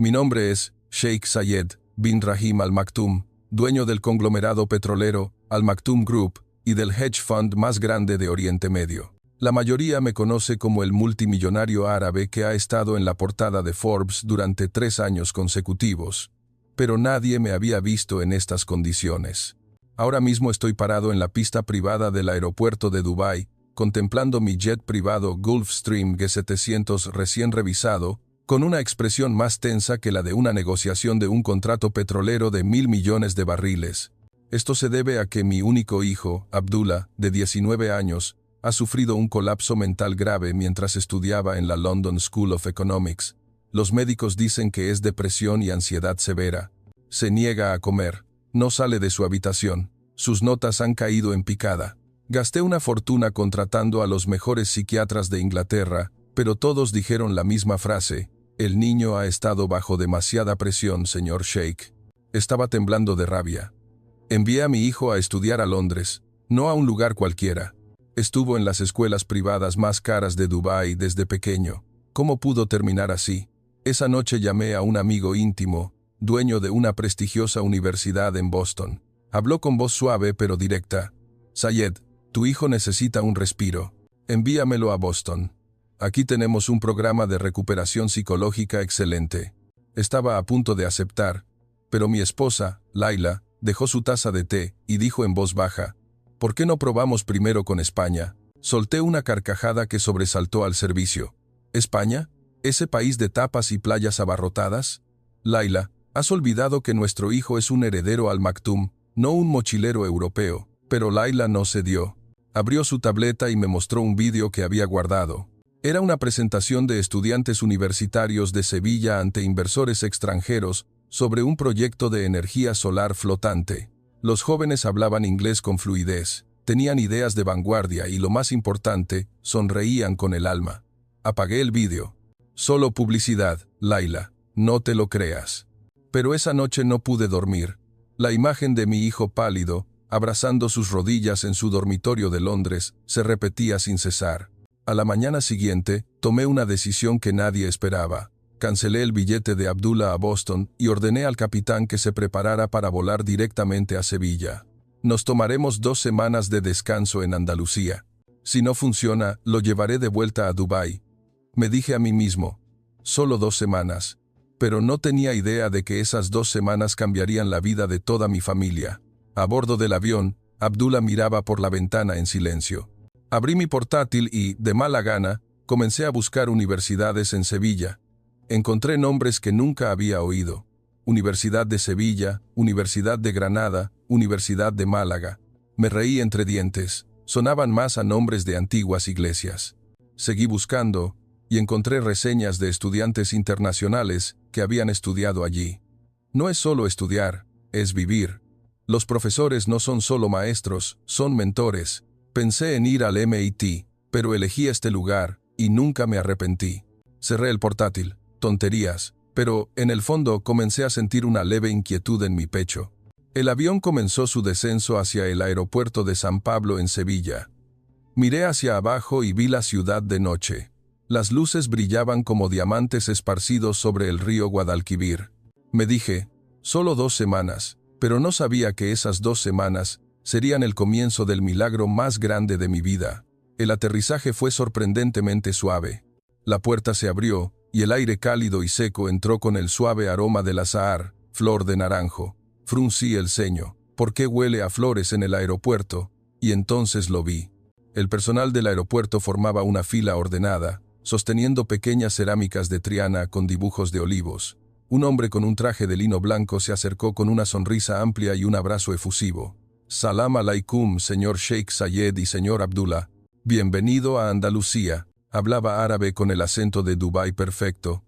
Mi nombre es Sheikh Zayed bin Rahim Al Maktoum, dueño del conglomerado petrolero Al Maktoum Group y del hedge fund más grande de Oriente Medio. La mayoría me conoce como el multimillonario árabe que ha estado en la portada de Forbes durante 3 años consecutivos, pero nadie me había visto en estas condiciones. Ahora mismo estoy parado en la pista privada del aeropuerto de Dubái, contemplando mi jet privado Gulfstream G700 recién revisado, con una expresión más tensa que la de una negociación de un contrato petrolero de 1.000 millones de barriles. Esto se debe a que mi único hijo, Abdullah, de 19 años, ha sufrido un colapso mental grave mientras estudiaba en la London School of Economics. Los médicos dicen que es depresión y ansiedad severa. Se niega a comer, no sale de su habitación, sus notas han caído en picada. Gasté una fortuna contratando a los mejores psiquiatras de Inglaterra, pero todos dijeron la misma frase: el niño ha estado bajo demasiada presión, señor Sheikh. Estaba temblando de rabia. Envié a mi hijo a estudiar a Londres, no a un lugar cualquiera. Estuvo en las escuelas privadas más caras de Dubái desde pequeño. ¿Cómo pudo terminar así? Esa noche llamé a un amigo íntimo, dueño de una prestigiosa universidad en Boston. Habló con voz suave pero directa. Zayed, tu hijo necesita un respiro. Envíamelo a Boston. Aquí tenemos un programa de recuperación psicológica excelente. Estaba a punto de aceptar, pero mi esposa, Laila, dejó su taza de té y dijo en voz baja: ¿por qué no probamos primero con España? Solté una carcajada que sobresaltó al servicio. ¿España? ¿Ese país de tapas y playas abarrotadas? Laila, has olvidado que nuestro hijo es un heredero Al Maktoum, no un mochilero europeo. Pero Laila no cedió. Abrió su tableta y me mostró un vídeo que había guardado. Era una presentación de estudiantes universitarios de Sevilla ante inversores extranjeros sobre un proyecto de energía solar flotante. Los jóvenes hablaban inglés con fluidez, tenían ideas de vanguardia y, lo más importante, sonreían con el alma. Apagué el vídeo. Solo publicidad, Laila, no te lo creas. Pero esa noche no pude dormir. La imagen de mi hijo pálido, abrazando sus rodillas en su dormitorio de Londres, se repetía sin cesar. A la mañana siguiente, tomé una decisión que nadie esperaba. Cancelé el billete de Abdullah a Boston y ordené al capitán que se preparara para volar directamente a Sevilla. Nos tomaremos 2 semanas de descanso en Andalucía. Si no funciona, lo llevaré de vuelta a Dubái. Me dije a mí mismo, solo 2 semanas. Pero no tenía idea de que esas 2 semanas cambiarían la vida de toda mi familia. A bordo del avión, Abdullah miraba por la ventana en silencio. Abrí mi portátil y, de mala gana, comencé a buscar universidades en Sevilla. Encontré nombres que nunca había oído. Universidad de Sevilla, Universidad de Granada, Universidad de Málaga. Me reí entre dientes. Sonaban más a nombres de antiguas iglesias. Seguí buscando y encontré reseñas de estudiantes internacionales que habían estudiado allí. No es solo estudiar, es vivir. Los profesores no son solo maestros, son mentores. Pensé en ir al MIT, pero elegí este lugar y nunca me arrepentí. Cerré el portátil. Tonterías, pero en el fondo comencé a sentir una leve inquietud en mi pecho. El avión comenzó su descenso hacia el aeropuerto de San Pablo en Sevilla. Miré hacia abajo y vi la ciudad de noche. Las luces brillaban como diamantes esparcidos sobre el río Guadalquivir. Me dije, solo 2 semanas, pero no sabía que esas 2 semanas serían el comienzo del milagro más grande de mi vida. El aterrizaje fue sorprendentemente suave. La puerta se abrió y el aire cálido y seco entró con el suave aroma del azahar, flor de naranjo. Fruncí el ceño. ¿Por qué huele a flores en el aeropuerto? Y entonces lo vi. El personal del aeropuerto formaba una fila ordenada, sosteniendo pequeñas cerámicas de Triana con dibujos de olivos. Un hombre con un traje de lino blanco se acercó con una sonrisa amplia y un abrazo efusivo. Salam alaikum, señor Sheikh Zayed y señor Abdullah. Bienvenido a Andalucía. Hablaba árabe con el acento de Dubái perfecto.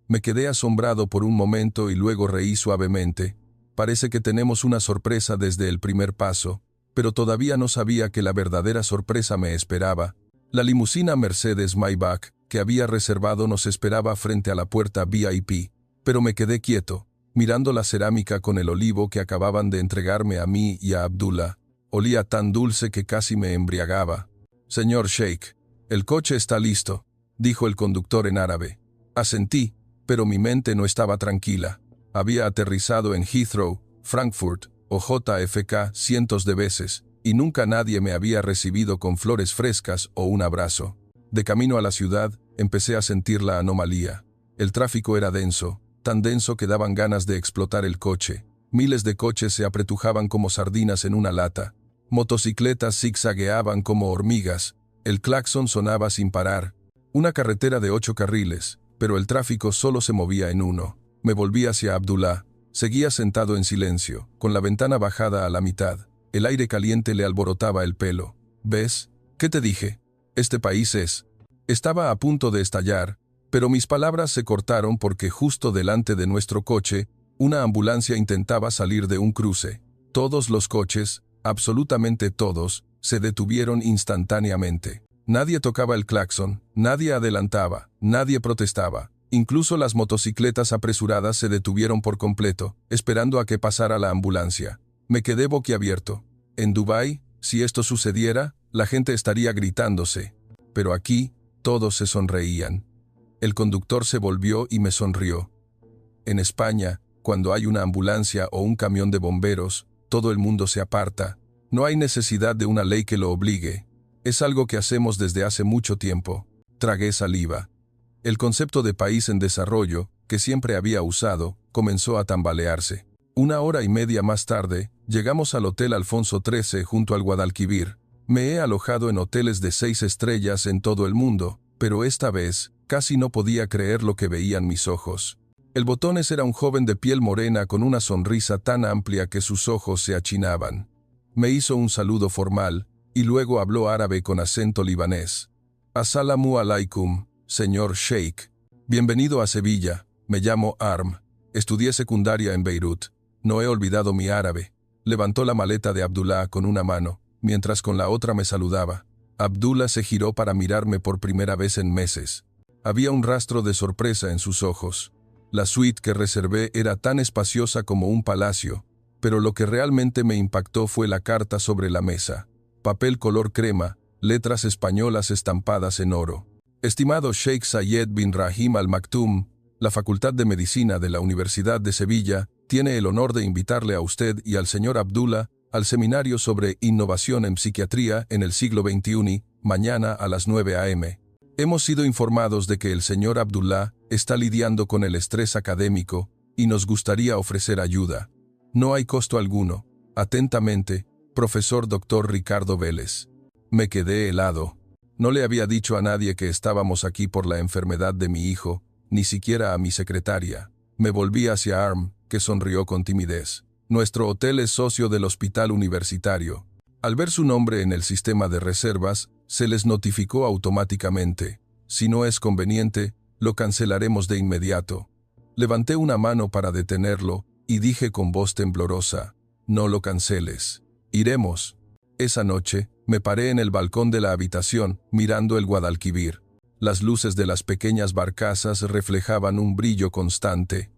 Me quedé asombrado por un momento y luego reí suavemente. Parece que tenemos una sorpresa desde el primer paso, pero todavía no sabía que la verdadera sorpresa me esperaba. La limusina Mercedes Maybach que había reservado nos esperaba frente a la puerta VIP, pero me quedé quieto, mirando la cerámica con el olivo que acababan de entregarme a mí y a Abdullah. Olía tan dulce que casi me embriagaba. Señor Sheikh, el coche está listo, dijo el conductor en árabe. Asentí, Pero mi mente no estaba tranquila. Había aterrizado en Heathrow, Frankfurt o JFK cientos de veces, y nunca nadie me había recibido con flores frescas o un abrazo. De camino a la ciudad, empecé a sentir la anomalía. El tráfico era denso, tan denso que daban ganas de explotar el coche. Miles de coches se apretujaban como sardinas en una lata. Motocicletas zigzagueaban como hormigas. El claxon sonaba sin parar. Una carretera de 8 carriles, pero el tráfico solo se movía en uno. Me volví hacia Abdullah. Seguía sentado en silencio, con la ventana bajada a la mitad. El aire caliente le alborotaba el pelo. ¿Ves? ¿Qué te dije? Este país es... Estaba a punto de estallar, pero mis palabras se cortaron porque justo delante de nuestro coche, una ambulancia intentaba salir de un cruce. Todos los coches, absolutamente todos, se detuvieron instantáneamente. Nadie tocaba el claxon, nadie adelantaba, nadie protestaba. Incluso las motocicletas apresuradas se detuvieron por completo, esperando a que pasara la ambulancia. Me quedé boquiabierto. En Dubái, si esto sucediera, la gente estaría gritándose. Pero aquí, todos se sonreían. El conductor se volvió y me sonrió. En España, cuando hay una ambulancia o un camión de bomberos, todo el mundo se aparta. No hay necesidad de una ley que lo obligue. Es algo que hacemos desde hace mucho tiempo. Tragué saliva. El concepto de país en desarrollo, que siempre había usado, comenzó a tambalearse. 1 hora y media más tarde, llegamos al Hotel Alfonso XIII junto al Guadalquivir. Me he alojado en hoteles de 6 estrellas en todo el mundo, pero esta vez, casi no podía creer lo que veían mis ojos. El Botones era un joven de piel morena con una sonrisa tan amplia que sus ojos se achinaban. Me hizo un saludo formal, y luego habló árabe con acento libanés. Assalamu alaikum, señor Sheikh. Bienvenido a Sevilla, me llamo Arm. Estudié secundaria en Beirut. No he olvidado mi árabe. Levantó la maleta de Abdullah con una mano, mientras con la otra me saludaba. Abdullah se giró para mirarme por primera vez en meses. Había un rastro de sorpresa en sus ojos. La suite que reservé era tan espaciosa como un palacio, pero lo que realmente me impactó fue la carta sobre la mesa. Papel color crema, letras españolas estampadas en oro. Estimado Sheikh Zayed bin Rahim Al Maktoum, la Facultad de Medicina de la Universidad de Sevilla tiene el honor de invitarle a usted y al señor Abdullah al seminario sobre innovación en psiquiatría en el siglo XXI, mañana a las 9 a.m. Hemos sido informados de que el señor Abdullah está lidiando con el estrés académico y nos gustaría ofrecer ayuda. No hay costo alguno. Atentamente, profesor Dr. Ricardo Vélez. Me quedé helado. No le había dicho a nadie que estábamos aquí por la enfermedad de mi hijo, ni siquiera a mi secretaria. Me volví hacia Arm, que sonrió con timidez. Nuestro hotel es socio del hospital universitario. Al ver su nombre en el sistema de reservas, se les notificó automáticamente. Si no es conveniente, lo cancelaremos de inmediato. Levanté una mano para detenerlo y dije con voz temblorosa, no lo canceles. Iremos. Esa noche, me paré en el balcón de la habitación, mirando el Guadalquivir. Las luces de las pequeñas barcazas reflejaban un brillo constante.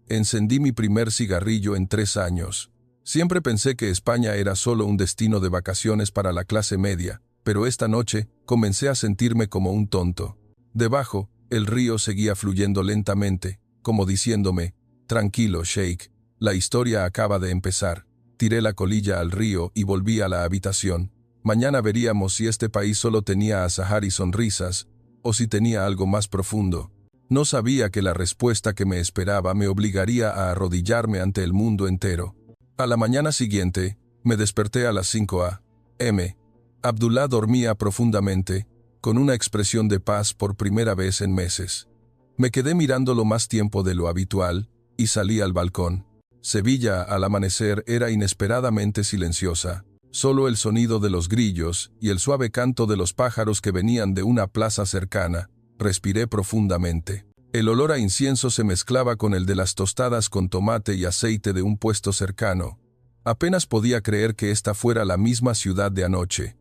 Encendí mi primer cigarrillo en 3 años. Siempre pensé que España era solo un destino de vacaciones para la clase media, pero esta noche comencé a sentirme como un tonto. Debajo, el río seguía fluyendo lentamente, como diciéndome, tranquilo, Sheikh, la historia acaba de empezar. Tiré la colilla al río y volví a la habitación. Mañana veríamos si este país solo tenía azahar y sonrisas, o si tenía algo más profundo. No sabía que la respuesta que me esperaba me obligaría a arrodillarme ante el mundo entero. A la mañana siguiente, me desperté a las 5 a.m. Abdullah dormía profundamente, con una expresión de paz por primera vez en meses. Me quedé mirándolo más tiempo de lo habitual, y salí al balcón. Sevilla, al amanecer, era inesperadamente silenciosa. Solo el sonido de los grillos y el suave canto de los pájaros que venían de una plaza cercana. Respiré profundamente. El olor a incienso se mezclaba con el de las tostadas con tomate y aceite de un puesto cercano. Apenas podía creer que esta fuera la misma ciudad de anoche.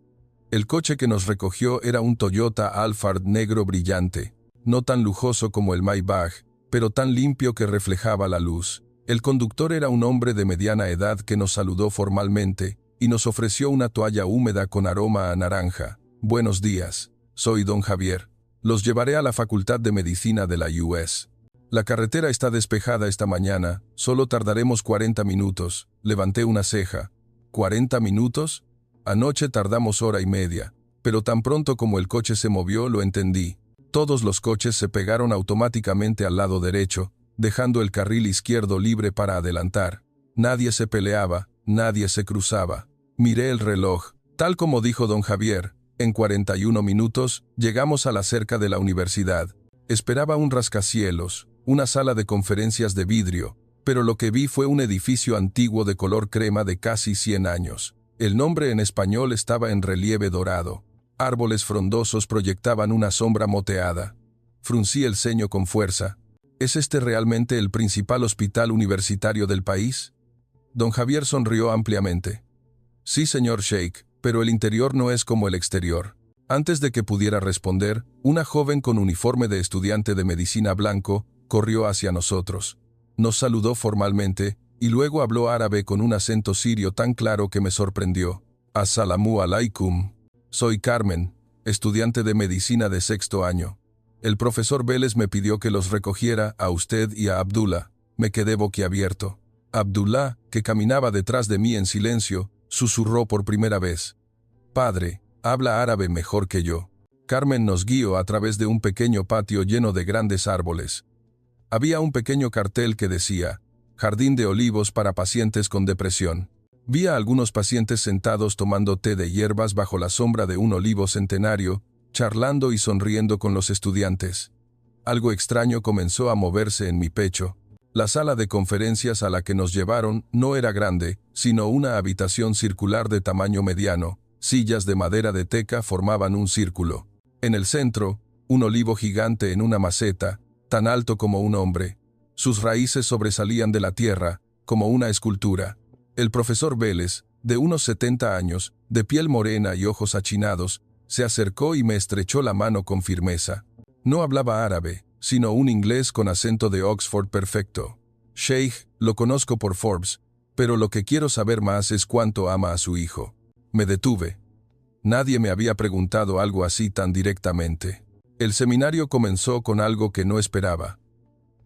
El coche que nos recogió era un Toyota Alphard negro brillante, no tan lujoso como el Maybach, pero tan limpio que reflejaba la luz. El conductor era un hombre de mediana edad que nos saludó formalmente y nos ofreció una toalla húmeda con aroma a naranja. Buenos días, soy don Javier. Los llevaré a la Facultad de Medicina de la US. La carretera está despejada esta mañana, solo tardaremos 40 minutos. Levanté una ceja. ¿40 minutos? Anoche tardamos hora y media, pero tan pronto como el coche se movió lo entendí. Todos los coches se pegaron automáticamente al lado derecho, dejando el carril izquierdo libre para adelantar. Nadie se peleaba, nadie se cruzaba. Miré el reloj. Tal como dijo don Javier, en 41 minutos llegamos a la cerca de la universidad. Esperaba un rascacielos, una sala de conferencias de vidrio, pero lo que vi fue un edificio antiguo de color crema de casi 100 años. El nombre en español estaba en relieve dorado. Árboles frondosos proyectaban una sombra moteada. Fruncí el ceño con fuerza. ¿Es este realmente el principal hospital universitario del país? Don Javier sonrió ampliamente. Sí, señor Sheikh, pero el interior no es como el exterior. Antes de que pudiera responder, una joven con uniforme de estudiante de medicina blanco corrió hacia nosotros. Nos saludó formalmente y luego habló árabe con un acento sirio tan claro que me sorprendió. Assalamu alaikum. Soy Carmen, estudiante de medicina de 6º año. El profesor Vélez me pidió que los recogiera a usted y a Abdullah. Me quedé boquiabierto. Abdullah, que caminaba detrás de mí en silencio, susurró por primera vez. Padre, habla árabe mejor que yo. Carmen nos guió a través de un pequeño patio lleno de grandes árboles. Había un pequeño cartel que decía, Jardín de olivos para pacientes con depresión. Vi a algunos pacientes sentados tomando té de hierbas bajo la sombra de un olivo centenario, charlando y sonriendo con los estudiantes. Algo extraño comenzó a moverse en mi pecho. La sala de conferencias a la que nos llevaron no era grande, sino una habitación circular de tamaño mediano. Sillas de madera de teca formaban un círculo. En el centro, un olivo gigante en una maceta, tan alto como un hombre. Sus raíces sobresalían de la tierra, como una escultura. El profesor Vélez, de unos 70 años, de piel morena y ojos achinados, se acercó y me estrechó la mano con firmeza. No hablaba árabe, sino un inglés con acento de Oxford perfecto. Sheikh, lo conozco por Forbes, pero lo que quiero saber más es cuánto ama a su hijo. Me detuve. Nadie me había preguntado algo así tan directamente. El seminario comenzó con algo que no esperaba.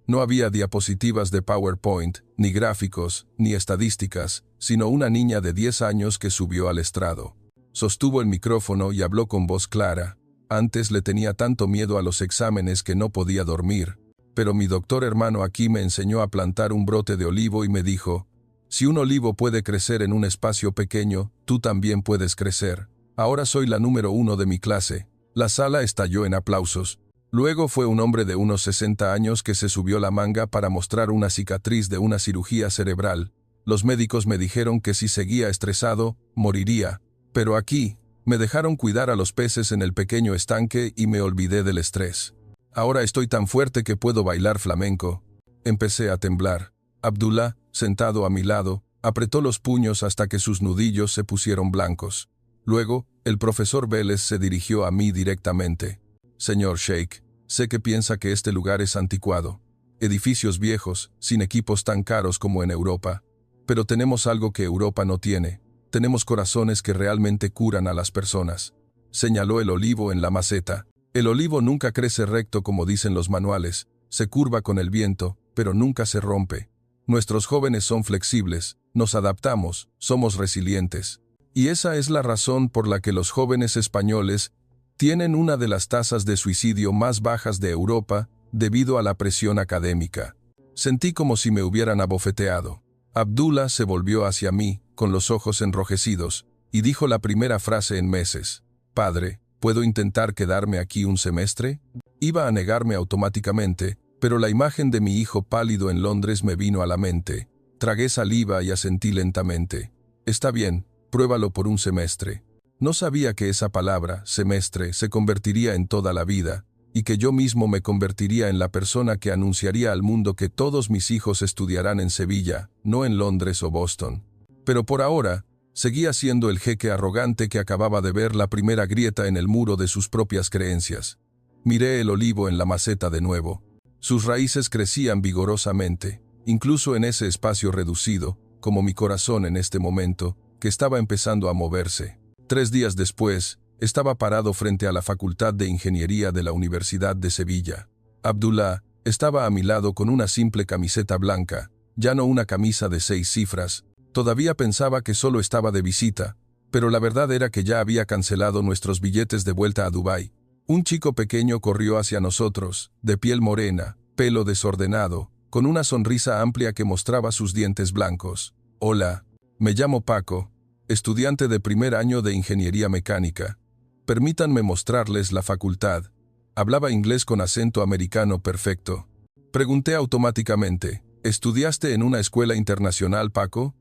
No había diapositivas de PowerPoint, ni gráficos, ni estadísticas, sino una niña de 10 años que subió al estrado. Sostuvo el micrófono y habló con voz clara. Antes le tenía tanto miedo a los exámenes que no podía dormir, pero mi doctor hermano aquí me enseñó a plantar un brote de olivo y me dijo, si un olivo puede crecer en un espacio pequeño, tú también puedes crecer. Ahora soy la número 1 de mi clase. La sala estalló en aplausos. Luego fue un hombre de unos 60 años que se subió la manga para mostrar una cicatriz de una cirugía cerebral. Los médicos me dijeron que si seguía estresado, moriría. Pero aquí, me dejaron cuidar a los peces en el pequeño estanque y me olvidé del estrés. Ahora estoy tan fuerte que puedo bailar flamenco. Empecé a temblar. Abdullah, sentado a mi lado, apretó los puños hasta que sus nudillos se pusieron blancos. Luego, el profesor Vélez se dirigió a mí directamente. Señor Sheikh, sé que piensa que este lugar es anticuado. Edificios viejos, sin equipos tan caros como en Europa. Pero tenemos algo que Europa no tiene. Tenemos corazones que realmente curan a las personas. Señaló el olivo en la maceta. El olivo nunca crece recto como dicen los manuales. Se curva con el viento, pero nunca se rompe. Nuestros jóvenes son flexibles, nos adaptamos, somos resilientes. Y esa es la razón por la que los jóvenes españoles tienen una de las tasas de suicidio más bajas de Europa debido a la presión académica. Sentí como si me hubieran abofeteado. Abdullah se volvió hacia mí, con los ojos enrojecidos, y dijo la primera frase en meses. Padre, ¿puedo intentar quedarme aquí un semestre? Iba a negarme automáticamente, pero la imagen de mi hijo pálido en Londres me vino a la mente. Tragué saliva y asentí lentamente. Está bien, pruébalo por un semestre. No sabía que esa palabra, semestre, se convertiría en toda la vida, y que yo mismo me convertiría en la persona que anunciaría al mundo que todos mis hijos estudiarán en Sevilla, no en Londres o Boston. Pero por ahora, seguía siendo el jeque arrogante que acababa de ver la primera grieta en el muro de sus propias creencias. Miré el olivo en la maceta de nuevo. Sus raíces crecían vigorosamente, incluso en ese espacio reducido, como mi corazón en este momento, que estaba empezando a moverse. 3 días después, estaba parado frente a la Facultad de Ingeniería de la Universidad de Sevilla. Abdullah, Estaba a mi lado con una simple camiseta blanca, ya no una camisa de 6 cifras. Todavía pensaba que solo estaba de visita, pero la verdad era que ya había cancelado nuestros billetes de vuelta a Dubái. Un chico pequeño corrió hacia nosotros, de piel morena, pelo desordenado, con una sonrisa amplia que mostraba sus dientes blancos. Hola, me llamo Paco, estudiante de primer año de Ingeniería Mecánica. Permítanme mostrarles la facultad. Hablaba inglés con acento americano perfecto. Pregunté automáticamente, ¿estudiaste en una escuela internacional, Paco?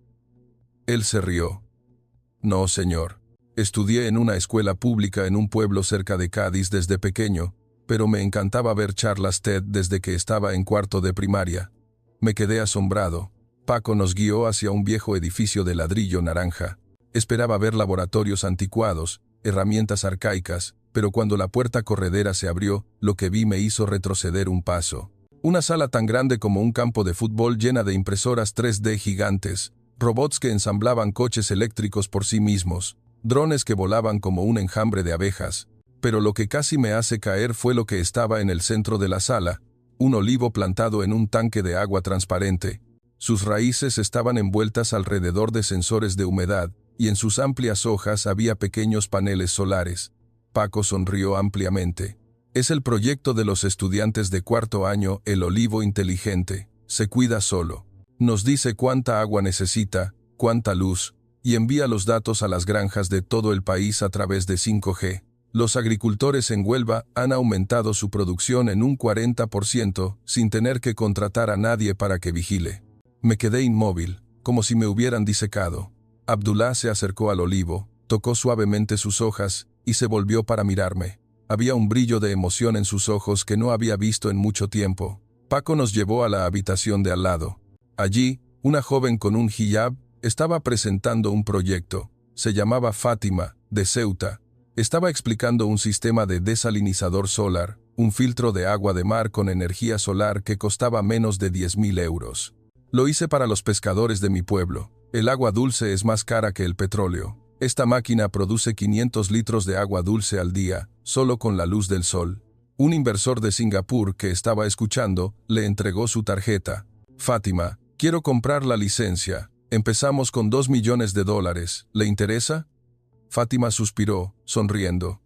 Él se rió. No, señor. Estudié en una escuela pública en un pueblo cerca de Cádiz desde pequeño, pero me encantaba ver charlas TED desde que estaba en cuarto de primaria. Me quedé asombrado. Paco nos guió hacia un viejo edificio de ladrillo naranja. Esperaba ver laboratorios anticuados, herramientas arcaicas, pero cuando la puerta corredera se abrió, lo que vi me hizo retroceder un paso. Una sala tan grande como un campo de fútbol llena de impresoras 3D gigantes, robots que ensamblaban coches eléctricos por sí mismos, drones que volaban como un enjambre de abejas. Pero lo que casi me hace caer fue lo que estaba en el centro de la sala, un olivo plantado en un tanque de agua transparente. Sus raíces estaban envueltas alrededor de sensores de humedad, y en sus amplias hojas había pequeños paneles solares. Paco sonrió ampliamente. Es el proyecto de los estudiantes de cuarto año, el olivo inteligente. Se cuida solo. Nos dice cuánta agua necesita, cuánta luz, y envía los datos a las granjas de todo el país a través de 5G. Los agricultores en Huelva han aumentado su producción en un 40% sin tener que contratar a nadie para que vigile. Me quedé inmóvil, como si me hubieran disecado. Abdullah se acercó al olivo, tocó suavemente sus hojas y se volvió para mirarme. Había un brillo de emoción en sus ojos que no había visto en mucho tiempo. Paco nos llevó a la habitación de al lado. Allí, una joven con un hijab estaba presentando un proyecto. Se llamaba Fátima, de Ceuta. Estaba explicando un sistema de desalinizador solar, un filtro de agua de mar con energía solar que costaba menos de 10.000 euros. Lo hice para los pescadores de mi pueblo. El agua dulce es más cara que el petróleo. Esta máquina produce 500 litros de agua dulce al día, solo con la luz del sol. Un inversor de Singapur que estaba escuchando le entregó su tarjeta. Fátima, quiero comprar la licencia. Empezamos con $2 millones. ¿Le interesa? Fátima suspiró, sonriendo.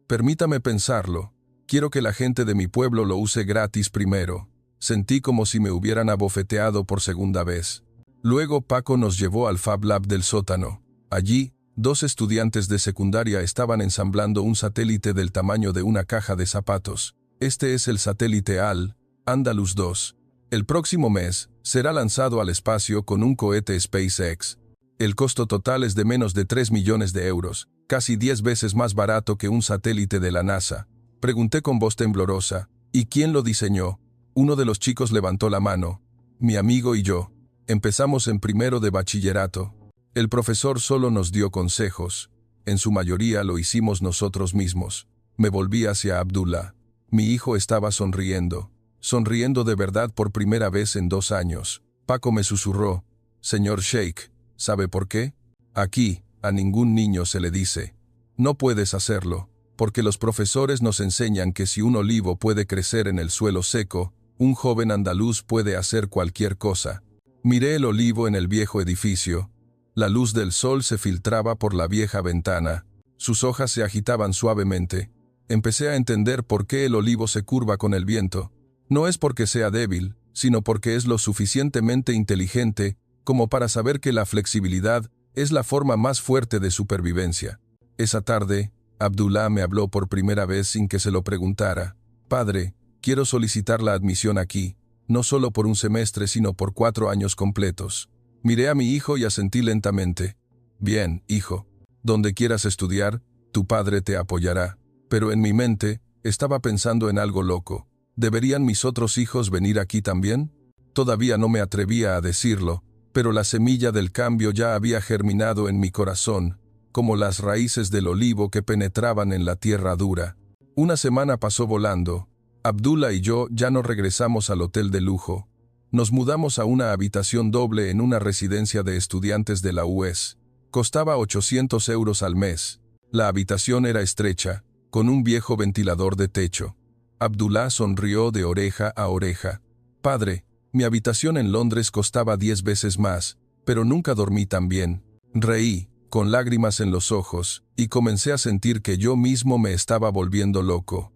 Permítame pensarlo. Quiero que la gente de mi pueblo lo use gratis primero. Sentí como si me hubieran abofeteado por segunda vez. Luego Paco nos llevó al Fab Lab del sótano. Allí, 2 estudiantes de secundaria estaban ensamblando un satélite del tamaño de una caja de zapatos. Este es el satélite Al-Andalus 2. El próximo mes, será lanzado al espacio con un cohete SpaceX. El costo total es de menos de 3 millones de euros, casi 10 veces más barato que un satélite de la NASA. Pregunté con voz temblorosa, ¿y quién lo diseñó? Uno de los chicos levantó la mano. Mi amigo y yo. Empezamos en primero de bachillerato. El profesor solo nos dio consejos. En su mayoría lo hicimos nosotros mismos. Me volví hacia Abdullah. Mi hijo estaba sonriendo. Sonriendo de verdad por primera vez en 2 años. Paco me susurró. Señor Sheikh, ¿sabe por qué? Aquí, a ningún niño se le dice. No puedes hacerlo, porque los profesores nos enseñan que si un olivo puede crecer en el suelo seco, un joven andaluz puede hacer cualquier cosa. Miré el olivo en el viejo edificio. La luz del sol se filtraba por la vieja ventana. Sus hojas se agitaban suavemente. Empecé a entender por qué el olivo se curva con el viento. No es porque sea débil, sino porque es lo suficientemente inteligente como para saber que la flexibilidad es la forma más fuerte de supervivencia. Esa tarde, Abdullah me habló por primera vez sin que se lo preguntara. Padre, quiero solicitar la admisión aquí, no solo por un semestre sino por 4 años completos. Miré a mi hijo y asentí lentamente. Bien, hijo. Donde quieras estudiar, tu padre te apoyará. Pero en mi mente, estaba pensando en algo loco. ¿Deberían mis otros hijos venir aquí también? Todavía no me atrevía a decirlo, pero la semilla del cambio ya había germinado en mi corazón, como las raíces del olivo que penetraban en la tierra dura. Una semana pasó volando. Abdullah y yo ya no regresamos al hotel de lujo. Nos mudamos a una habitación doble en una residencia de estudiantes de la UES. Costaba 800 euros al mes. La habitación era estrecha, con un viejo ventilador de techo. Abdullah sonrió de oreja a oreja. Padre, mi habitación en Londres costaba 10 veces más, pero nunca dormí tan bien. Reí, con lágrimas en los ojos, y comencé a sentir que yo mismo me estaba volviendo loco.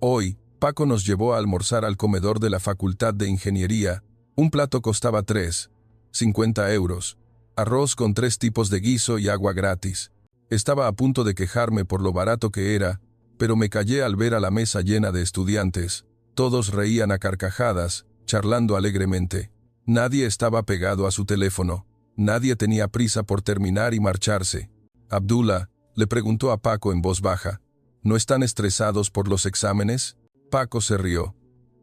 Hoy, Paco nos llevó a almorzar al comedor de la Facultad de Ingeniería. Un plato costaba 3,50 euros. Arroz con 3 tipos de guiso y agua gratis. Estaba a punto de quejarme por lo barato que era, pero me callé al ver a la mesa llena de estudiantes. Todos reían a carcajadas, charlando alegremente. Nadie estaba pegado a su teléfono. Nadie tenía prisa por terminar y marcharse. Abdullah le preguntó a Paco en voz baja, ¿no están estresados por los exámenes? Paco se rió.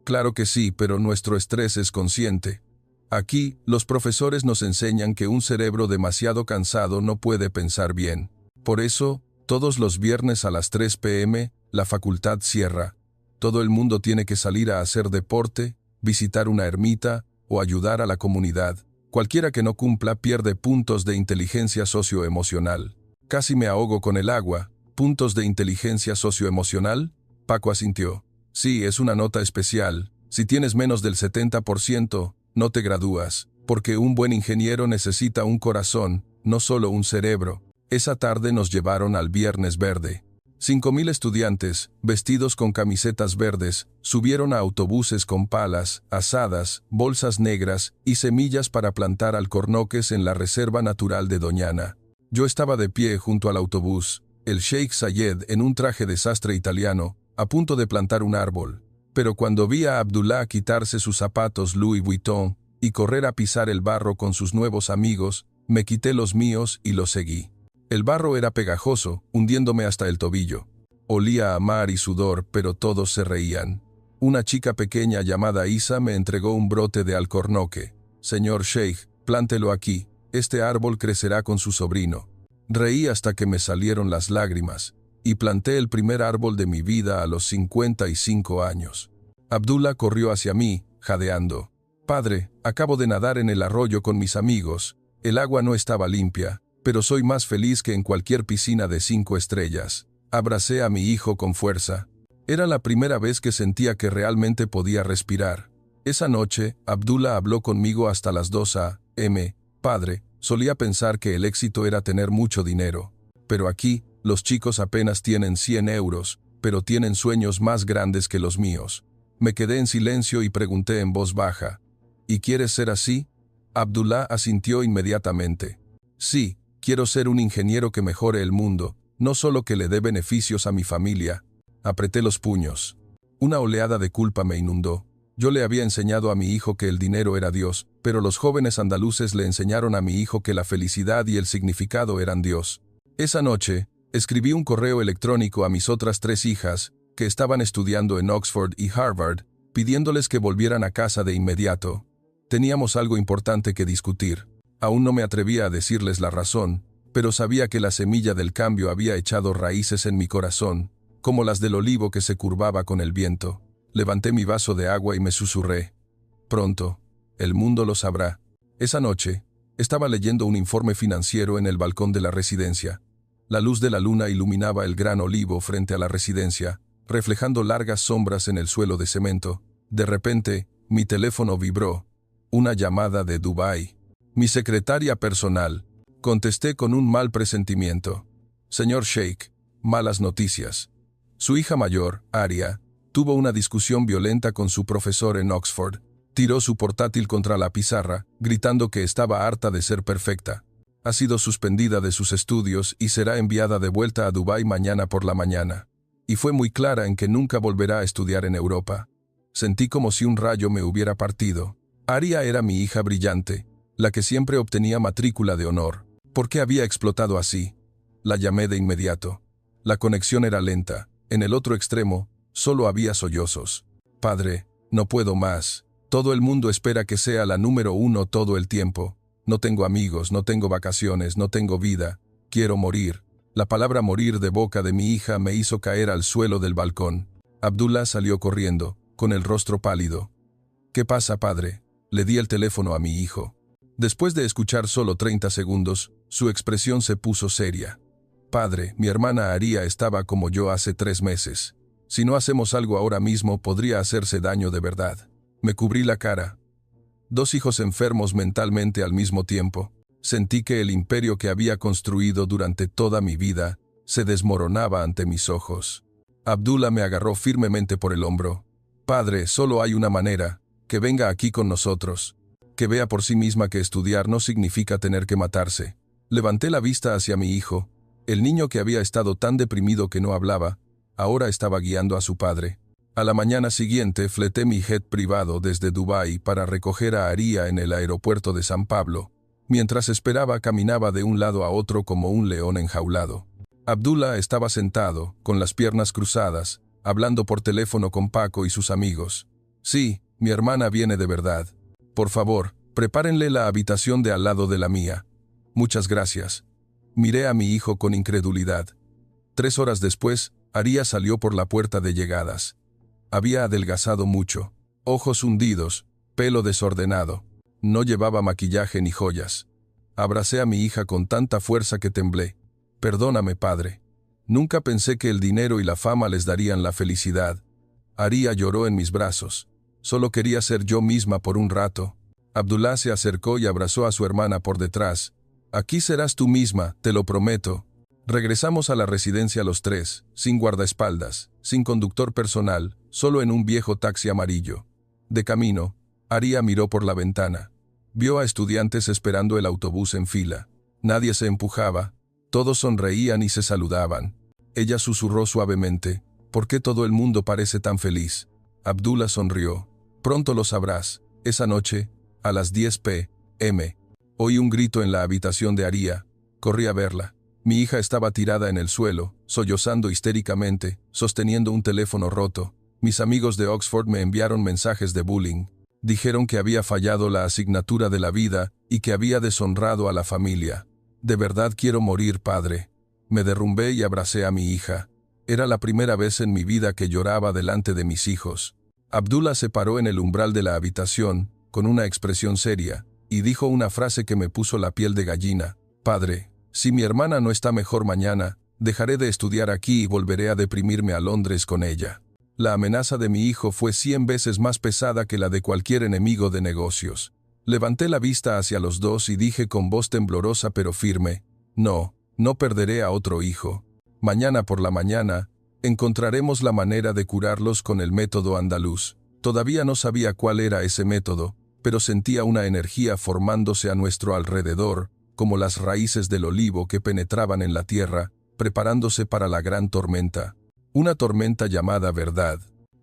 Claro que sí, pero nuestro estrés es consciente. Aquí, los profesores nos enseñan que un cerebro demasiado cansado no puede pensar bien. Por eso, todos los viernes a las 3 p.m., la facultad cierra. Todo el mundo tiene que salir a hacer deporte, visitar una ermita o ayudar a la comunidad. Cualquiera que no cumpla pierde puntos de inteligencia socioemocional. Casi me ahogo con el agua. ¿Puntos de inteligencia socioemocional? Paco asintió. Sí, es una nota especial. Si tienes menos del 70%, no te gradúas, porque un buen ingeniero necesita un corazón, no solo un cerebro. Esa tarde nos llevaron al Viernes Verde. 5.000 estudiantes, vestidos con camisetas verdes, subieron a autobuses con palas, asadas, bolsas negras y semillas para plantar alcornoques en la Reserva Natural de Doñana. Yo estaba de pie junto al autobús, el Sheikh Zayed en un traje de sastre italiano, a punto de plantar un árbol. Pero cuando vi a Abdullah quitarse sus zapatos Louis Vuitton y correr a pisar el barro con sus nuevos amigos, me quité los míos y los seguí. El barro era pegajoso, hundiéndome hasta el tobillo. Olía a mar y sudor, pero todos se reían. Una chica pequeña llamada Isa me entregó un brote de alcornoque. Señor Sheikh, plántelo aquí, este árbol crecerá con su sobrino. Reí hasta que me salieron las lágrimas, y planté el primer árbol de mi vida a los 55 años. Abdullah corrió hacia mí, jadeando. Padre, acabo de nadar en el arroyo con mis amigos. El agua no estaba limpia, pero soy más feliz que en cualquier piscina de 5 estrellas. Abracé a mi hijo con fuerza. Era la primera vez que sentía que realmente podía respirar. Esa noche, Abdullah habló conmigo hasta las 2 a.m. Padre, solía pensar que el éxito era tener mucho dinero. Pero aquí, los chicos apenas tienen 100 euros, pero tienen sueños más grandes que los míos. Me quedé en silencio y pregunté en voz baja, ¿y quieres ser así? Abdullah asintió inmediatamente. Sí, quiero ser un ingeniero que mejore el mundo, no solo que le dé beneficios a mi familia. Apreté los puños. Una oleada de culpa me inundó. Yo le había enseñado a mi hijo que el dinero era Dios, pero los jóvenes andaluces le enseñaron a mi hijo que la felicidad y el significado eran Dios. Esa noche, escribí un correo electrónico a mis otras 3 hijas, que estaban estudiando en Oxford y Harvard, pidiéndoles que volvieran a casa de inmediato. Teníamos algo importante que discutir. Aún no me atrevía a decirles la razón, pero sabía que la semilla del cambio había echado raíces en mi corazón, como las del olivo que se curvaba con el viento. Levanté mi vaso de agua y me susurré. Pronto, el mundo lo sabrá. Esa noche, estaba leyendo un informe financiero en el balcón de la residencia. La luz de la luna iluminaba el gran olivo frente a la residencia, reflejando largas sombras en el suelo de cemento. De repente, mi teléfono vibró. Una llamada de Dubái. Mi secretaria personal. Contesté con un mal presentimiento. Señor Sheikh, malas noticias. Su hija mayor, Aria, tuvo una discusión violenta con su profesor en Oxford. Tiró su portátil contra la pizarra, gritando que estaba harta de ser perfecta. Ha sido suspendida de sus estudios y será enviada de vuelta a Dubái mañana por la mañana. Y fue muy clara en que nunca volverá a estudiar en Europa. Sentí como si un rayo me hubiera partido. Aria era mi hija brillante, la que siempre obtenía matrícula de honor. ¿Por qué había explotado así? La llamé de inmediato. La conexión era lenta. En el otro extremo, solo había sollozos. Padre, no puedo más. Todo el mundo espera que sea la número 1 todo el tiempo. No tengo amigos, no tengo vacaciones, no tengo vida. Quiero morir. La palabra morir de boca de mi hija me hizo caer al suelo del balcón. Abdullah salió corriendo, con el rostro pálido. ¿Qué pasa, padre? Le di el teléfono a mi hijo. Después de escuchar solo 30 segundos, su expresión se puso seria. Padre, mi hermana Aria estaba como yo hace 3 meses. Si no hacemos algo ahora mismo, podría hacerse daño de verdad. Me cubrí la cara. 2 hijos enfermos mentalmente al mismo tiempo. Sentí que el imperio que había construido durante toda mi vida se desmoronaba ante mis ojos. Abdullah me agarró firmemente por el hombro. Padre, solo hay una manera, que venga aquí con nosotros. Que vea por sí misma que estudiar no significa tener que matarse. Levanté la vista hacia mi hijo. El niño que había estado tan deprimido que no hablaba, ahora estaba guiando a su padre. A la mañana siguiente fleté mi jet privado desde Dubái para recoger a Aria en el aeropuerto de San Pablo. Mientras esperaba, caminaba de un lado a otro como un león enjaulado. Abdullah estaba sentado, con las piernas cruzadas, hablando por teléfono con Paco y sus amigos. Sí, mi hermana viene de verdad. Por favor, prepárenle la habitación de al lado de la mía. Muchas gracias. Miré a mi hijo con incredulidad. 3 horas después, Aria salió por la puerta de llegadas. Había adelgazado mucho, ojos hundidos, pelo desordenado. No llevaba maquillaje ni joyas. Abracé a mi hija con tanta fuerza que temblé. Perdóname, padre. Nunca pensé que el dinero y la fama les darían la felicidad. Aria lloró en mis brazos. Solo quería ser yo misma por un rato. Abdullah se acercó y abrazó a su hermana por detrás. Aquí serás tú misma, te lo prometo. Regresamos a la residencia los 3, sin guardaespaldas, sin conductor personal, solo en un viejo taxi amarillo. De camino, Aria miró por la ventana. Vio a estudiantes esperando el autobús en fila. Nadie se empujaba. Todos sonreían y se saludaban. Ella susurró suavemente, ¿por qué todo el mundo parece tan feliz? Abdullah sonrió. Pronto lo sabrás. Esa noche, a las 10 p.m., oí un grito en la habitación de Aria. Corrí a verla. Mi hija estaba tirada en el suelo, sollozando histéricamente, sosteniendo un teléfono roto. Mis amigos de Oxford me enviaron mensajes de bullying. Dijeron que había fallado la asignatura de la vida y que había deshonrado a la familia. De verdad quiero morir, padre. Me derrumbé y abracé a mi hija. Era la primera vez en mi vida que lloraba delante de mis hijos. Abdullah se paró en el umbral de la habitación, con una expresión seria, y dijo una frase que me puso la piel de gallina. Padre, si mi hermana no está mejor mañana, dejaré de estudiar aquí y volveré a deprimirme a Londres con ella. La amenaza de mi hijo fue 100 veces más pesada que la de cualquier enemigo de negocios. Levanté la vista hacia los dos y dije con voz temblorosa pero firme, no perderé a otro hijo. Mañana por la mañana, encontraremos la manera de curarlos con el método andaluz. Todavía no sabía cuál era ese método, pero sentía una energía formándose a nuestro alrededor, como las raíces del olivo que penetraban en la tierra, preparándose para la gran tormenta. Una tormenta llamada verdad.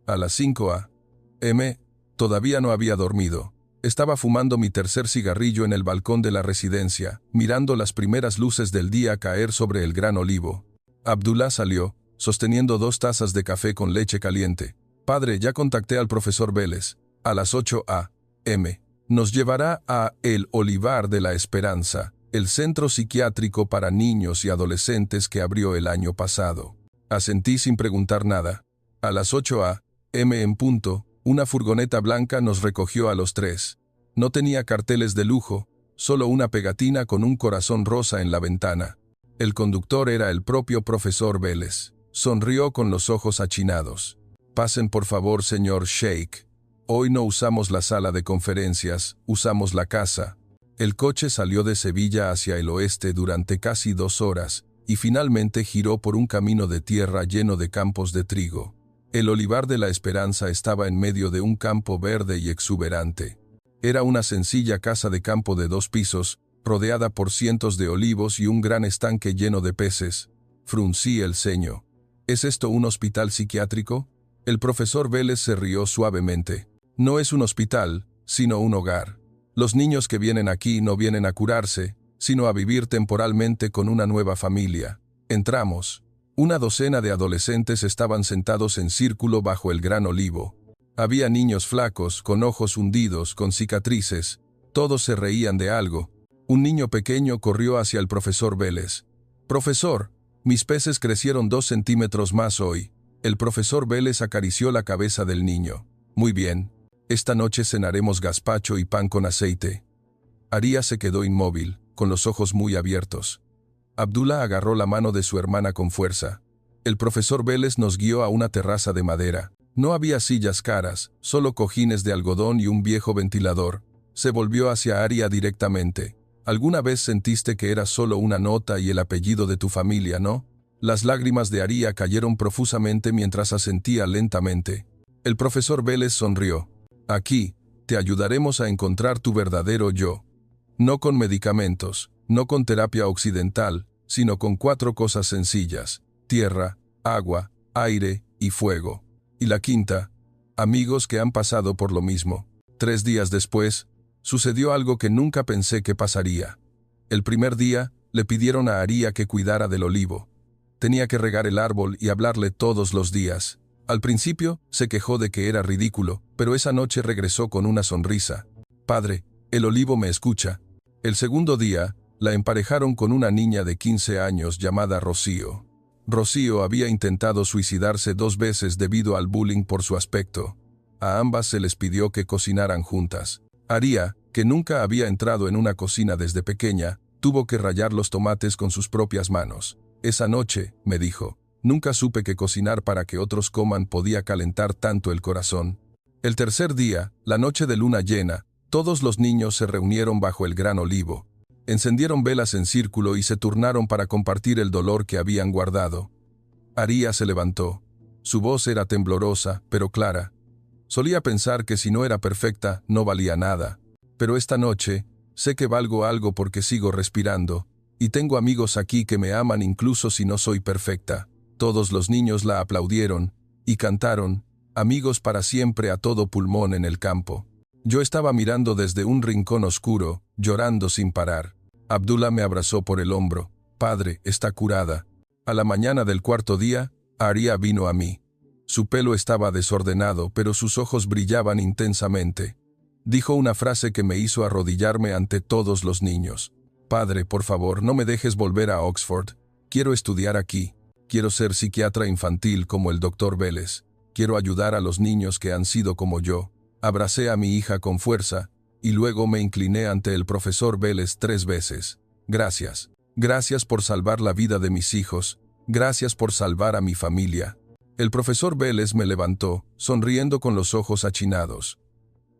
A las 5 a.m. todavía no había dormido. Estaba fumando mi tercer cigarrillo en el balcón de la residencia, mirando las primeras luces del día caer sobre el gran olivo. Abdullah salió, sosteniendo 2 tazas de café con leche caliente. Padre, ya contacté al profesor Vélez. A las 8 a.m. nos llevará a El Olivar de la Esperanza, el centro psiquiátrico para niños y adolescentes que abrió el año pasado. Asentí sin preguntar nada. A las 8 a.m. en punto, una furgoneta blanca nos recogió a los 3. No tenía carteles de lujo, solo una pegatina con un corazón rosa en la ventana. El conductor era el propio profesor Vélez. Sonrió con los ojos achinados. Pasen por favor, señor Sheikh. Hoy no usamos la sala de conferencias, usamos la casa. El coche salió de Sevilla hacia el oeste durante casi 2 horas, y finalmente giró por un camino de tierra lleno de campos de trigo. El Olivar de la Esperanza estaba en medio de un campo verde y exuberante. Era una sencilla casa de campo de 2 pisos, rodeada por cientos de olivos y un gran estanque lleno de peces. Fruncí el ceño. ¿Es esto un hospital psiquiátrico? El profesor Vélez se rió suavemente. No es un hospital, sino un hogar. Los niños que vienen aquí no vienen a curarse, sino a vivir temporalmente con una nueva familia. Entramos. Una docena de adolescentes estaban sentados en círculo bajo el gran olivo. Había niños flacos, con ojos hundidos, con cicatrices. Todos se reían de algo. Un niño pequeño corrió hacia el profesor Vélez. «Profesor, mis peces crecieron 2 centímetros más hoy». El profesor Vélez acarició la cabeza del niño. «Muy bien. Esta noche cenaremos gazpacho y pan con aceite». Aria se quedó inmóvil, con los ojos muy abiertos. Abdullah agarró la mano de su hermana con fuerza. El profesor Vélez nos guió a una terraza de madera. No había sillas caras, solo cojines de algodón y un viejo ventilador. Se volvió hacia Aria directamente. ¿Alguna vez sentiste que era solo una nota y el apellido de tu familia, no? Las lágrimas de Aria cayeron profusamente mientras asentía lentamente. El profesor Vélez sonrió. Aquí, te ayudaremos a encontrar tu verdadero yo. No con medicamentos, no con terapia occidental, sino con 4 cosas sencillas: tierra, agua, aire y fuego. Y la quinta, amigos que han pasado por lo mismo. 3 días después, sucedió algo que nunca pensé que pasaría. El primer día, le pidieron a Aria que cuidara del olivo. Tenía que regar el árbol y hablarle todos los días. Al principio, se quejó de que era ridículo, pero esa noche regresó con una sonrisa. Padre, el olivo me escucha. El segundo día, la emparejaron con una niña de 15 años llamada Rocío. Rocío había intentado suicidarse 2 veces debido al bullying por su aspecto. A ambas se les pidió que cocinaran juntas. Aria, que nunca había entrado en una cocina desde pequeña, tuvo que rallar los tomates con sus propias manos. Esa noche, me dijo, nunca supe que cocinar para que otros coman podía calentar tanto el corazón. El tercer día, la noche de luna llena, todos los niños se reunieron bajo el gran olivo. Encendieron velas en círculo y se turnaron para compartir el dolor que habían guardado. Aria se levantó. Su voz era temblorosa, pero clara. Solía pensar que si no era perfecta, no valía nada. Pero esta noche, sé que valgo algo porque sigo respirando, y tengo amigos aquí que me aman incluso si no soy perfecta. Todos los niños la aplaudieron, y cantaron, amigos para siempre a todo pulmón en el campo. Yo estaba mirando desde un rincón oscuro, llorando sin parar. Abdullah me abrazó por el hombro. Padre, está curada. A la mañana del 4.º día, Aria vino a mí. Su pelo estaba desordenado, pero sus ojos brillaban intensamente. Dijo una frase que me hizo arrodillarme ante todos los niños. Padre, por favor, no me dejes volver a Oxford. Quiero estudiar aquí. Quiero ser psiquiatra infantil como el doctor Vélez. Quiero ayudar a los niños que han sido como yo. Abracé a mi hija con fuerza, y luego me incliné ante el profesor Vélez 3 veces. Gracias. Gracias por salvar la vida de mis hijos. Gracias por salvar a mi familia. El profesor Vélez me levantó, sonriendo con los ojos achinados.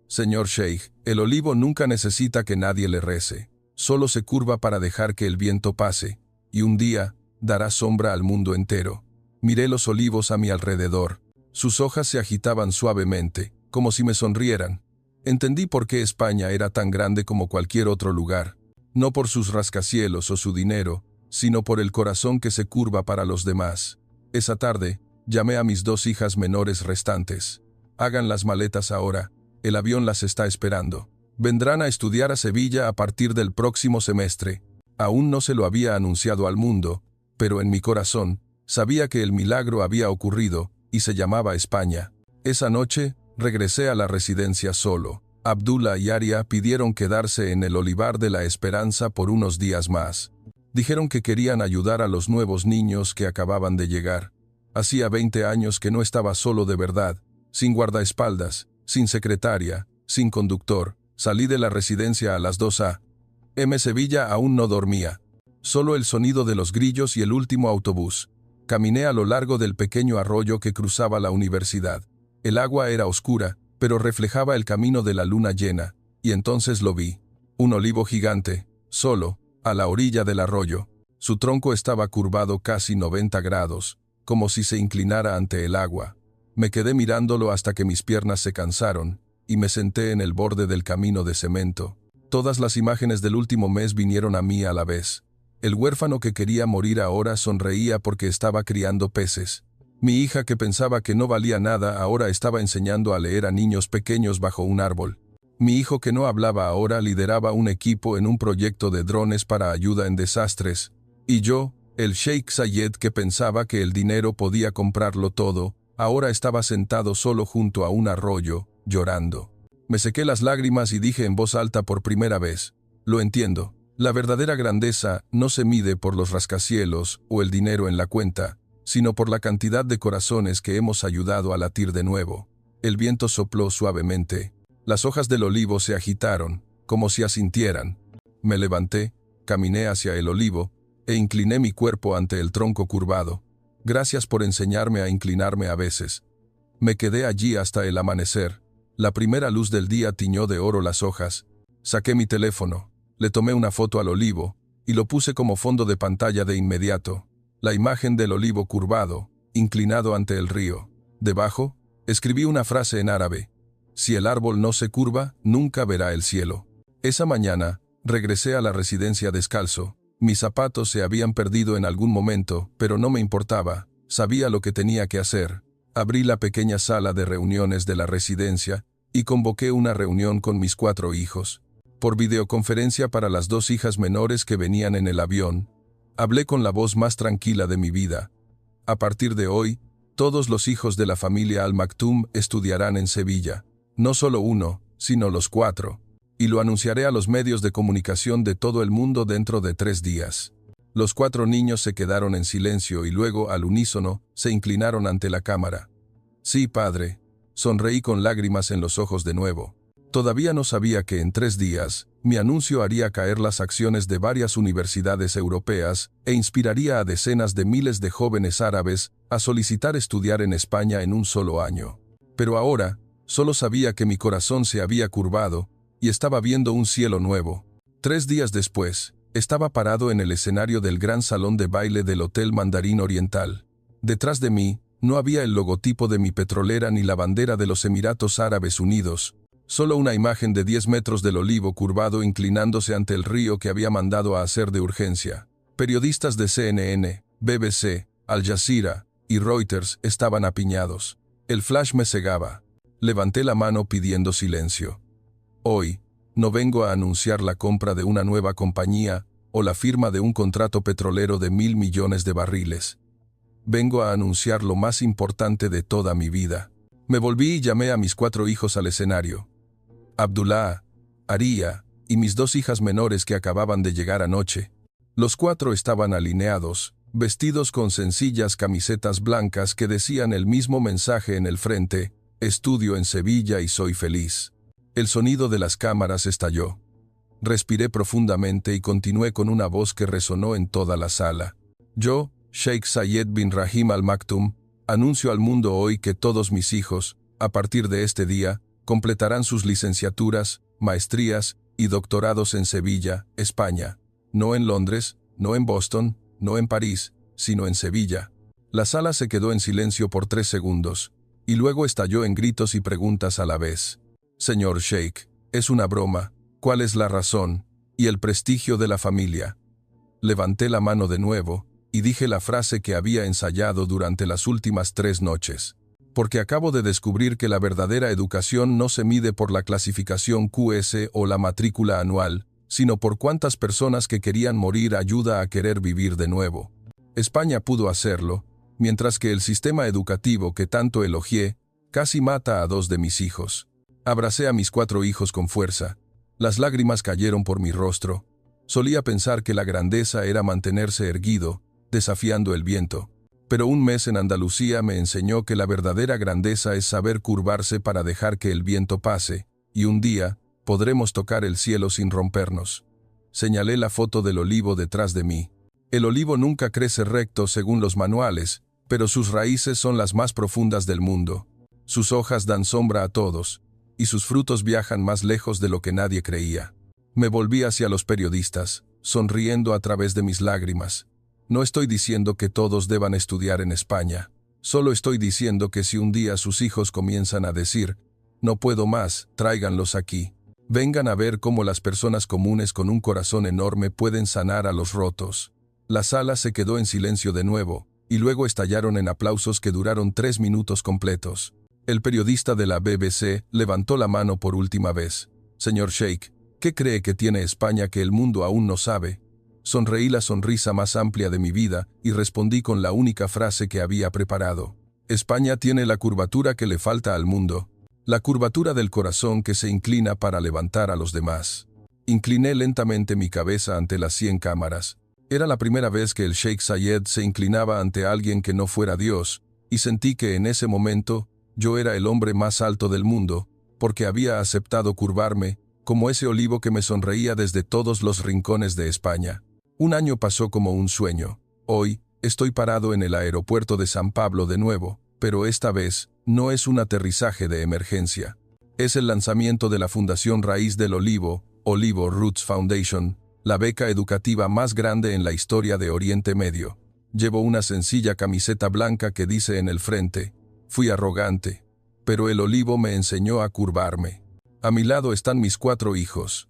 Señor Sheikh, el olivo nunca necesita que nadie le rece. Solo se curva para dejar que el viento pase, y un día, dará sombra al mundo entero. Miré los olivos a mi alrededor. Sus hojas se agitaban suavemente, como si me sonrieran. Entendí por qué España era tan grande como cualquier otro lugar. No por sus rascacielos o su dinero, sino por el corazón que se curva para los demás. Esa tarde, llamé a mis 2 hijas menores restantes. Hagan las maletas ahora, el avión las está esperando. Vendrán a estudiar a Sevilla a partir del próximo semestre. Aún no se lo había anunciado al mundo, pero en mi corazón, sabía que el milagro había ocurrido, y se llamaba España. Esa noche, regresé a la residencia solo. Abdullah y Aria pidieron quedarse en el Olivar de la Esperanza por unos días más. Dijeron que querían ayudar a los nuevos niños que acababan de llegar. Hacía 20 años que no estaba solo de verdad, sin guardaespaldas, sin secretaria, sin conductor. Salí de la residencia a las 2 a.m. Sevilla aún no dormía. Solo el sonido de los grillos y el último autobús. Caminé a lo largo del pequeño arroyo que cruzaba la universidad. El agua era oscura, pero reflejaba el camino de la luna llena, y entonces lo vi. Un olivo gigante, solo, a la orilla del arroyo. Su tronco estaba curvado casi 90 grados, como si se inclinara ante el agua. Me quedé mirándolo hasta que mis piernas se cansaron, y me senté en el borde del camino de cemento. Todas las imágenes del último mes vinieron a mí a la vez. El huérfano que quería morir ahora sonreía porque estaba criando peces. Mi hija que pensaba que no valía nada ahora estaba enseñando a leer a niños pequeños bajo un árbol. Mi hijo que no hablaba ahora lideraba un equipo en un proyecto de drones para ayuda en desastres. Y yo, el Sheikh Zayed que pensaba que el dinero podía comprarlo todo, ahora estaba sentado solo junto a un arroyo, llorando. Me sequé las lágrimas y dije en voz alta por primera vez, lo entiendo. La verdadera grandeza no se mide por los rascacielos o el dinero en la cuenta, sino por la cantidad de corazones que hemos ayudado a latir de nuevo. El viento sopló suavemente. Las hojas del olivo se agitaron, como si asintieran. Me levanté, caminé hacia el olivo, e incliné mi cuerpo ante el tronco curvado. Gracias por enseñarme a inclinarme a veces. Me quedé allí hasta el amanecer. La primera luz del día tiñó de oro las hojas. Saqué mi teléfono, le tomé una foto al olivo y lo puse como fondo de pantalla de inmediato. La imagen del olivo curvado, inclinado ante el río. Debajo, escribí una frase en árabe. Si el árbol no se curva, nunca verá el cielo. Esa mañana, regresé a la residencia descalzo. Mis zapatos se habían perdido en algún momento, pero no me importaba. Sabía lo que tenía que hacer. Abrí la pequeña sala de reuniones de la residencia y convoqué una reunión con mis 4 hijos. Por videoconferencia para las 2 hijas menores que venían en el avión. Hablé con la voz más tranquila de mi vida. A partir de hoy, todos los hijos de la familia Al Maktoum estudiarán en Sevilla. No solo uno, sino los 4. Y lo anunciaré a los medios de comunicación de todo el mundo dentro de 3 días. Los 4 niños se quedaron en silencio y luego, al unísono, se inclinaron ante la cámara. Sí, padre. Sonreí con lágrimas en los ojos de nuevo. Todavía no sabía que en 3 días, mi anuncio haría caer las acciones de varias universidades europeas e inspiraría a decenas de miles de jóvenes árabes a solicitar estudiar en España en un solo año. Pero ahora, solo sabía que mi corazón se había curvado y estaba viendo un cielo nuevo. 3 días después, estaba parado en el escenario del gran salón de baile del Hotel Mandarín Oriental. Detrás de mí, no había el logotipo de mi petrolera ni la bandera de los Emiratos Árabes Unidos, solo una imagen de 10 metros del olivo curvado inclinándose ante el río que había mandado a hacer de urgencia. Periodistas de CNN, BBC, Al Jazeera y Reuters estaban apiñados. El flash me cegaba. Levanté la mano pidiendo silencio. Hoy, no vengo a anunciar la compra de una nueva compañía o la firma de un contrato petrolero de 1.000 millones de barriles. Vengo a anunciar lo más importante de toda mi vida. Me volví y llamé a mis 4 hijos al escenario. Abdullah, Aria y mis 2 hijas menores que acababan de llegar anoche. Los 4 estaban alineados, vestidos con sencillas camisetas blancas que decían el mismo mensaje en el frente: estudio en Sevilla y soy feliz. El sonido de las cámaras estalló. Respiré profundamente y continué con una voz que resonó en toda la sala. Yo, Sheikh Zayed bin Rahim Al Maktoum, anuncio al mundo hoy que todos mis hijos, a partir de este día, completarán sus licenciaturas, maestrías y doctorados en Sevilla, España. No en Londres, no en Boston, no en París, sino en Sevilla. La sala se quedó en silencio por 3 segundos, y luego estalló en gritos y preguntas a la vez. Señor Sheikh, es una broma. ¿Cuál es la razón y el prestigio de la familia? Levanté la mano de nuevo y dije la frase que había ensayado durante las últimas 3 noches. Porque acabo de descubrir que la verdadera educación no se mide por la clasificación QS o la matrícula anual, sino por cuántas personas que querían morir ayuda a querer vivir de nuevo. España pudo hacerlo, mientras que el sistema educativo que tanto elogié casi mata a 2 de mis hijos. Abracé a mis 4 hijos con fuerza. Las lágrimas cayeron por mi rostro. Solía pensar que la grandeza era mantenerse erguido, desafiando el viento. Pero un mes en Andalucía me enseñó que la verdadera grandeza es saber curvarse para dejar que el viento pase, y un día podremos tocar el cielo sin rompernos. Señalé la foto del olivo detrás de mí. El olivo nunca crece recto según los manuales, pero sus raíces son las más profundas del mundo. Sus hojas dan sombra a todos, y sus frutos viajan más lejos de lo que nadie creía. Me volví hacia los periodistas, sonriendo a través de mis lágrimas. No estoy diciendo que todos deban estudiar en España. Solo estoy diciendo que si un día sus hijos comienzan a decir, no puedo más, tráiganlos aquí. Vengan a ver cómo las personas comunes con un corazón enorme pueden sanar a los rotos. La sala se quedó en silencio de nuevo, y luego estallaron en aplausos que duraron 3 minutos completos. El periodista de la BBC levantó la mano por última vez. Señor Sheikh, ¿qué cree que tiene España que el mundo aún no sabe? Sonreí la sonrisa más amplia de mi vida y respondí con la única frase que había preparado. España tiene la curvatura que le falta al mundo. La curvatura del corazón que se inclina para levantar a los demás. Incliné lentamente mi cabeza ante las 100 cámaras. Era la primera vez que el Sheikh Zayed se inclinaba ante alguien que no fuera Dios, y sentí que en ese momento yo era el hombre más alto del mundo, porque había aceptado curvarme, como ese olivo que me sonreía desde todos los rincones de España. Un año pasó como un sueño. Hoy, Estoy parado en el aeropuerto de San Pablo de nuevo, pero esta vez no es un aterrizaje de emergencia. Es el lanzamiento de la Fundación Raíz del Olivo, Olivo Roots Foundation, la beca educativa más grande en la historia de Oriente Medio. Llevo una sencilla camiseta blanca que dice en el frente: fui arrogante, pero el olivo me enseñó a curvarme. A mi lado están mis 4 hijos.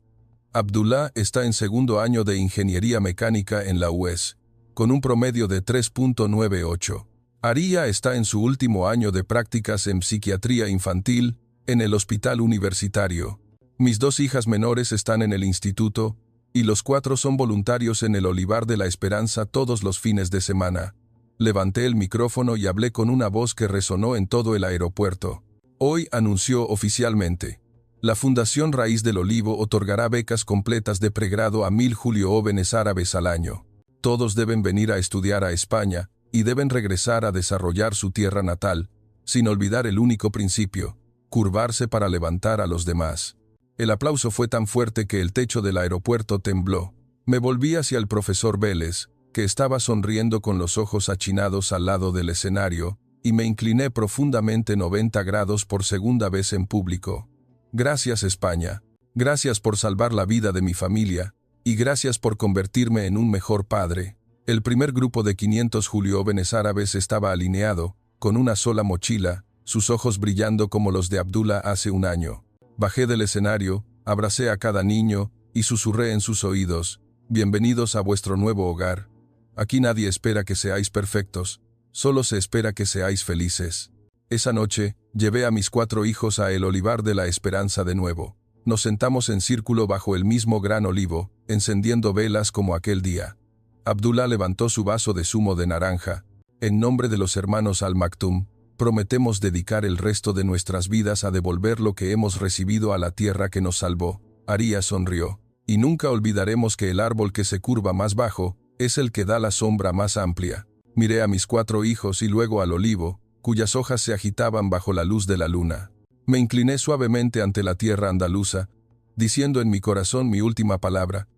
Abdullah está en segundo año de Ingeniería Mecánica en la UES, con un promedio de 3.98. Aria está en su último año de prácticas en psiquiatría infantil, en el hospital universitario. Mis 2 hijas menores están en el instituto, y los 4 son voluntarios en el Olivar de la Esperanza todos los fines de semana. Levanté el micrófono y hablé con una voz que resonó en todo el aeropuerto. Hoy anunció oficialmente: la Fundación Raíz del Olivo otorgará becas completas de pregrado a 1000 jóvenes árabes al año. Todos deben venir a estudiar a España y deben regresar a desarrollar su tierra natal, sin olvidar el único principio: curvarse para levantar a los demás. El aplauso fue tan fuerte que el techo del aeropuerto tembló. Me volví hacia el profesor Vélez, que estaba sonriendo con los ojos achinados al lado del escenario, y me incliné profundamente 90 grados por segunda vez en público. Gracias, España. Gracias por salvar la vida de mi familia, y gracias por convertirme en un mejor padre. El primer grupo de 500 jóvenes árabes estaba alineado, con una sola mochila, sus ojos brillando como los de Abdullah hace un año. Bajé del escenario, abracé a cada niño, y susurré en sus oídos: bienvenidos a vuestro nuevo hogar. Aquí nadie espera que seáis perfectos, solo se espera que seáis felices. Esa noche, llevé a mis 4 hijos a el Olivar de la Esperanza de nuevo. Nos sentamos en círculo bajo el mismo gran olivo, encendiendo velas como aquel día. Abdullah levantó su vaso de zumo de naranja. En nombre de los hermanos Al Maktoum, prometemos dedicar el resto de nuestras vidas a devolver lo que hemos recibido a la tierra que nos salvó. Aria sonrió. Y nunca olvidaremos que el árbol que se curva más bajo es el que da la sombra más amplia. Miré a mis 4 hijos y luego al olivo, cuyas hojas se agitaban bajo la luz de la luna. Me incliné suavemente ante la tierra andaluza, diciendo en mi corazón mi última palabra: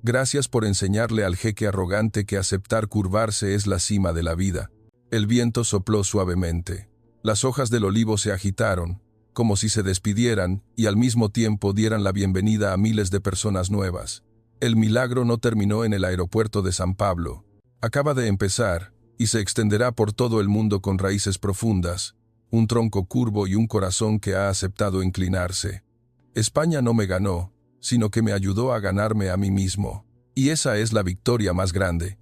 gracias por enseñarle al jeque arrogante que aceptar curvarse es la cima de la vida. El viento sopló suavemente. Las hojas del olivo se agitaron, como si se despidieran, y al mismo tiempo dieran la bienvenida a miles de personas nuevas. El milagro no terminó en el aeropuerto de San Pablo. Acaba de empezar, y se extenderá por todo el mundo con raíces profundas, un tronco curvo y un corazón que ha aceptado inclinarse. España no me ganó, sino que me ayudó a ganarme a mí mismo. Y esa es la victoria más grande.